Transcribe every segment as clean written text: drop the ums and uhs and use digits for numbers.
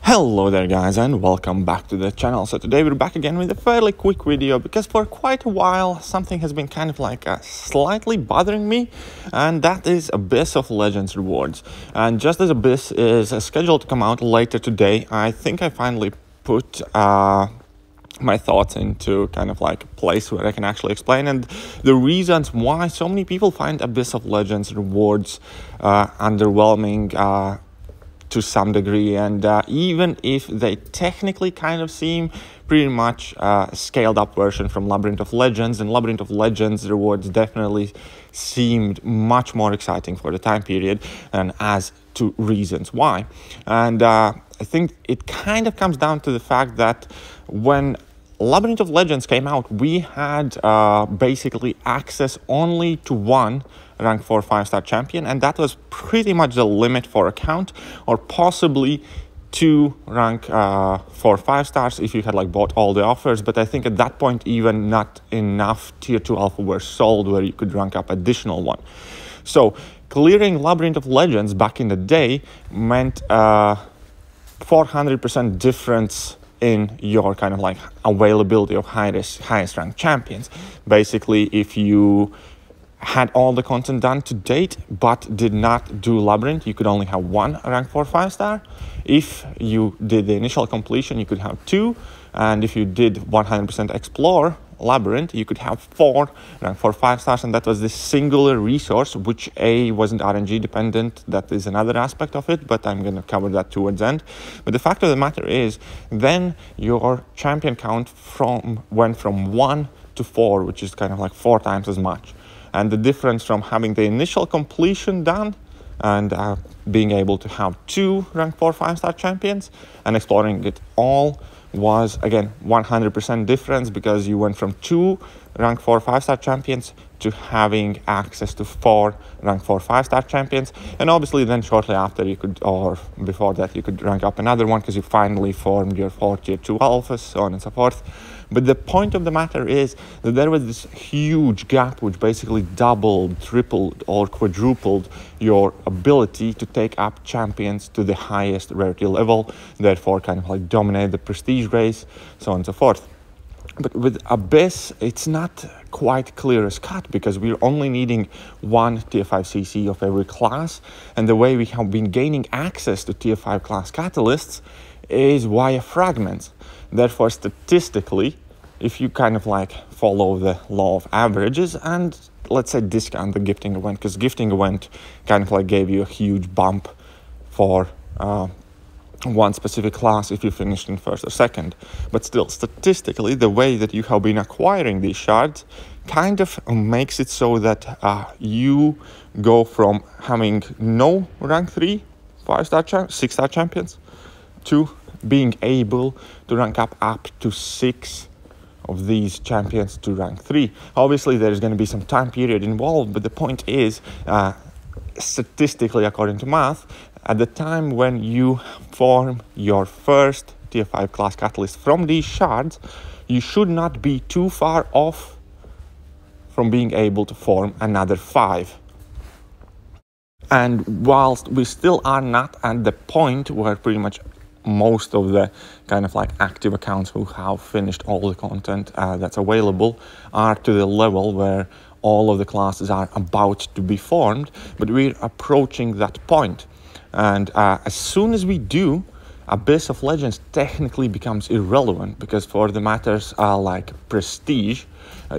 Hello there guys, and welcome back to the channel. So today we're back again with a fairly quick video because for quite a while something has been kind of like slightly bothering me, and that is Abyss of Legends rewards. And just as Abyss is scheduled to come out later today, I think I finally put my thoughts into kind of like a place where I can actually explain and the reasons why so many people find Abyss of Legends rewards underwhelming to some degree, and even if they technically kind of seem pretty much a scaled up version from Labyrinth of Legends, and Labyrinth of Legends rewards definitely seemed much more exciting for the time period, and as to reasons why. And I think it kind of comes down to the fact that when Labyrinth of Legends came out, we had basically access only to one rank 4 5-star champion, and that was pretty much the limit for account, or possibly two rank 4 5-stars if you had like bought all the offers. But I think at that point even not enough tier 2 alpha were sold where you could rank up additional one. So clearing Labyrinth of Legends back in the day meant 400% difference in your kind of like availability of highest ranked champions. Basically, if you had all the content done to date but did not do Labyrinth, you could only have one rank 4 5-star. If you did the initial completion, you could have two, and if you did 100% explore Labyrinth, you could have four rank 4 5-stars, and that was this singular resource, which wasn't RNG dependent. That is another aspect of it, but I'm going to cover that towards the end. But the fact of the matter is, then your champion count went from 1 to 4, which is kind of like 4 times as much. And the difference from having the initial completion done and being able to have two rank 4 5-star champions and exploring it all was, again, 100% difference, because you went from two rank 4 5-star champions to having access to 4 rank 4 5-star champions. And obviously then shortly after you could, or before that, you could rank up another one because you finally formed your 4 tier 2 alphas, so on and so forth. But the point of the matter is that there was this huge gap which basically doubled, tripled, or quadrupled your ability to take up champions to the highest rarity level, therefore kind of like dominate the prestige race, so on and so forth. But with Abyss, it's not quite clear as cut, because we're only needing one tier 5 CC of every class, and the way we have been gaining access to tier 5 class catalysts is via fragments. Therefore, statistically, if you kind of like follow the law of averages and let's say discount the gifting event, because gifting event kind of like gave you a huge bump for one specific class if you finished in first or second. But still, statistically, the way that you have been acquiring these shards kind of makes it so that you go from having no rank 3 5-star 6-star champions to being able to rank up to 6 of these champions to rank 3. Obviously there's going to be some time period involved, but the point is, statistically according to math, at the time when you form your first tier 5 class catalyst from these shards, you should not be too far off from being able to form another 5. And whilst we still are not at the point where pretty much most of the kind of like active accounts who have finished all the content that's available are to the level where all of the classes are about to be formed, but we're approaching that point. And as soon as we do, Abyss of Legends technically becomes irrelevant, because for the matters like prestige,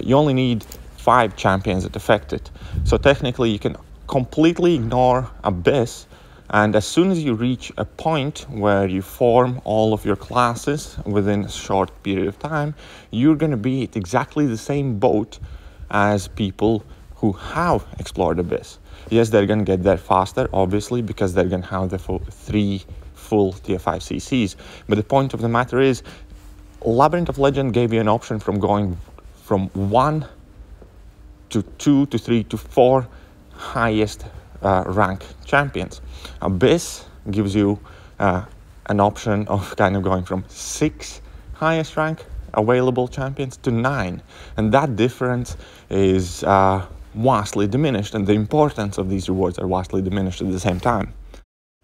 you only need 5 champions that affect it. So technically you can completely ignore Abyss, and as soon as you reach a point where you form all of your classes within a short period of time, you're going to be at exactly the same boat as people who have explored Abyss. Yes, they're going to get there faster, obviously, because they're going to have the 3 full tier 5 CCs. But the point of the matter is, Labyrinth of Legend gave you an option from going from 1 to 2 to 3 to 4 highest rank champions. Abyss gives you an option of kind of going from 6 highest rank available champions to 9, and that difference is vastly diminished, and the importance of these rewards are vastly diminished at the same time.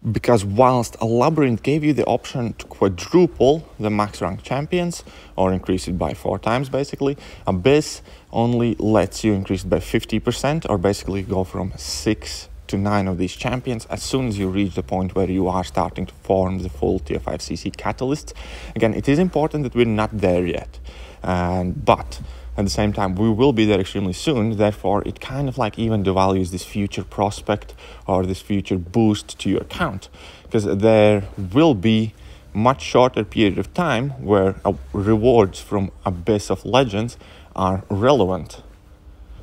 Because whilst a Labyrinth gave you the option to quadruple the max rank champions, or increase it by 4 times basically, Abyss only lets you increase it by 50%, or basically go from 6 to 9 of these champions as soon as you reach the point where you are starting to form the full tier 5 CC catalysts. Again, it is important that we're not there yet, but at the same time, we will be there extremely soon. Therefore, it kind of like even devalues this future prospect or this future boost to your account, because there will be much shorter period of time where rewards from Abyss of Legends are relevant.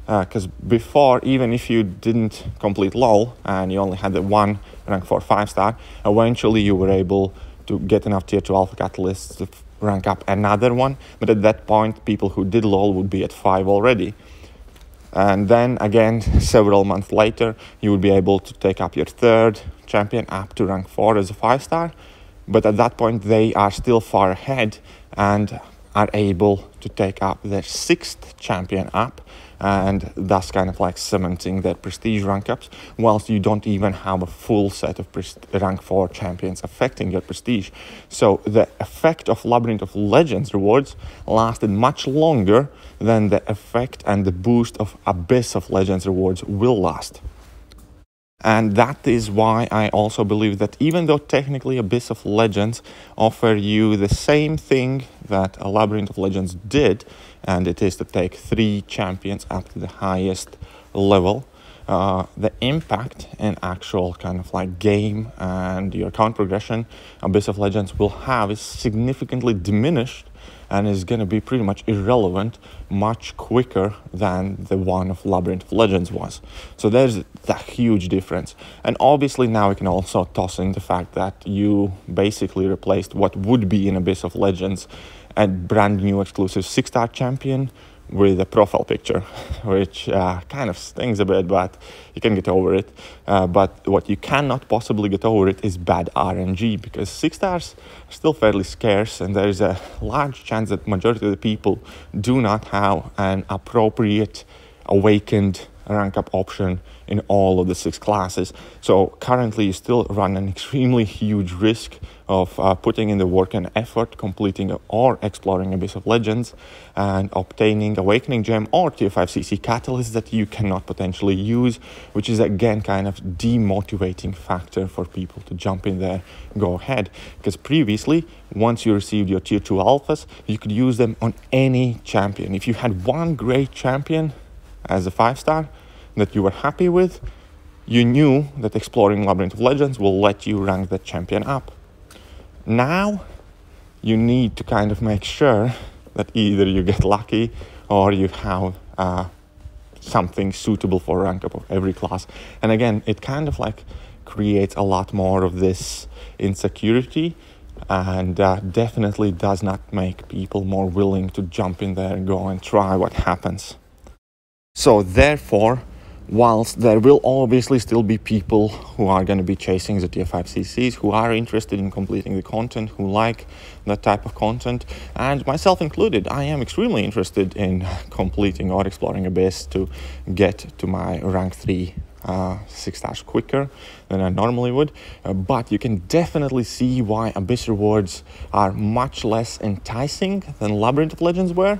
Because before, even if you didn't complete LoL and you only had the one rank 4 5-star, eventually you were able to get enough tier 2 alpha catalysts to rank up another one, but at that point people who did LoL would be at 5 already, and then again several months later you would be able to take up your 3rd champion up to rank 4 as a 5-star, but at that point they are still far ahead and are able to take up their 6th champion up, and thus kind of like cementing their prestige rank ups, whilst you don't even have a full set of rank 4 champions affecting your prestige. So the effect of Labyrinth of Legends rewards lasted much longer than the effect and the boost of Abyss of Legends rewards will last. And that is why I also believe that even though technically Abyss of Legends offer you the same thing that a Labyrinth of Legends did, and it is to take 3 champions up to the highest level, the impact in actual kind of like game and your account progression Abyss of Legends will have is significantly diminished and is going to be pretty much irrelevant much quicker than the one of Labyrinth of Legends was. So there's that huge difference. And obviously now we can also toss in the fact that you basically replaced what would be in Abyss of Legends a brand new exclusive 6-star champion with a profile picture, which kind of stings a bit, but you can get over it. But what you cannot possibly get over it is bad RNG, because 6-stars are still fairly scarce, and there is a large chance that majority of the people do not have an appropriate awakened rank up option in all of the 6 classes. So currently you still run an extremely huge risk of putting in the work and effort, completing or exploring Abyss of Legends and obtaining Awakening Gem or Tier 5 CC Catalyst that you cannot potentially use, which is again kind of demotivating factor for people to jump in there, go ahead. Because previously, once you received your Tier 2 Alphas, you could use them on any champion. If you had one great champion as a 5-star that you were happy with, you knew that exploring Labyrinth of Legends will let you rank that champion up. Now, you need to kind of make sure that either you get lucky or you have something suitable for rank up of every class. And again, it kind of like creates a lot more of this insecurity, and definitely does not make people more willing to jump in there and go and try what happens. So therefore, whilst there will obviously still be people who are going to be chasing the Tier 5 CCs, who are interested in completing the content, who like that type of content, and myself included, I am extremely interested in completing or exploring Abyss to get to my rank 3 6 stars quicker than I normally would. But you can definitely see why Abyss rewards are much less enticing than Labyrinth of Legends were.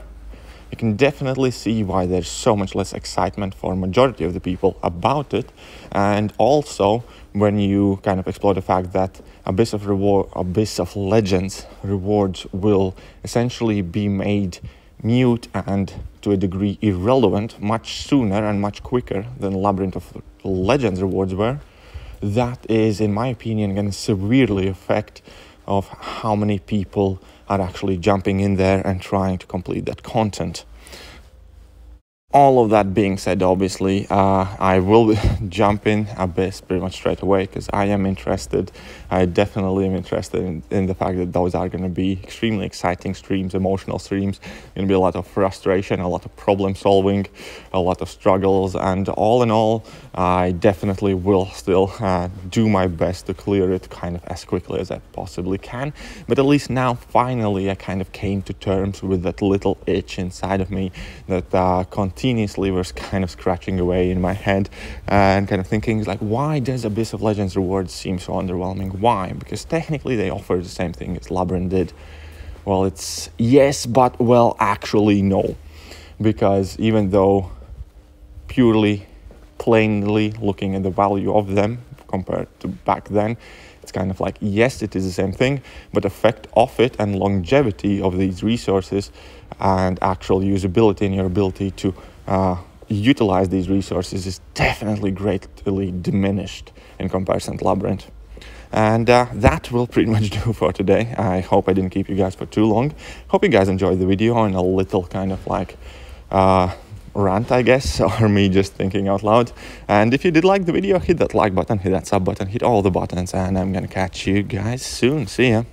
You can definitely see why there's so much less excitement for majority of the people about it. And also, when you kind of explore the fact that Abyss of Legends rewards will essentially be made mute and to a degree irrelevant much sooner and much quicker than Labyrinth of Legends rewards were, that is, in my opinion, going to severely affect of how many people are actually jumping in there and trying to complete that content. All of that being said, obviously, I will jump in Abyss pretty much straight away because I am interested. I definitely am interested in the fact that those are going to be extremely exciting streams, emotional streams. Going to be a lot of frustration, a lot of problem solving, a lot of struggles, and all in all, I definitely will still do my best to clear it kind of as quickly as I possibly can. But at least now, finally, I kind of came to terms with that little itch inside of me that CONCIERGE continuously was kind of scratching away in my head and kind of thinking like, why does Abyss of Legends rewards seem so underwhelming? Why? Because technically they offer the same thing as Labyrinth did. Well, it's yes, but well, actually no. Because even though purely, plainly looking at the value of them compared to back then, it's kind of like, yes, it is the same thing, but effect of it and longevity of these resources and actual usability and your ability to utilize these resources is definitely greatly diminished in comparison to Labyrinth. And that will pretty much do for today. I hope I didn't keep you guys for too long. Hope you guys enjoyed the video and a little kind of like rant, I guess, or me just thinking out loud. And if you did like the video, hit that like button, hit that sub button, hit all the buttons, and I'm gonna catch you guys soon. See ya.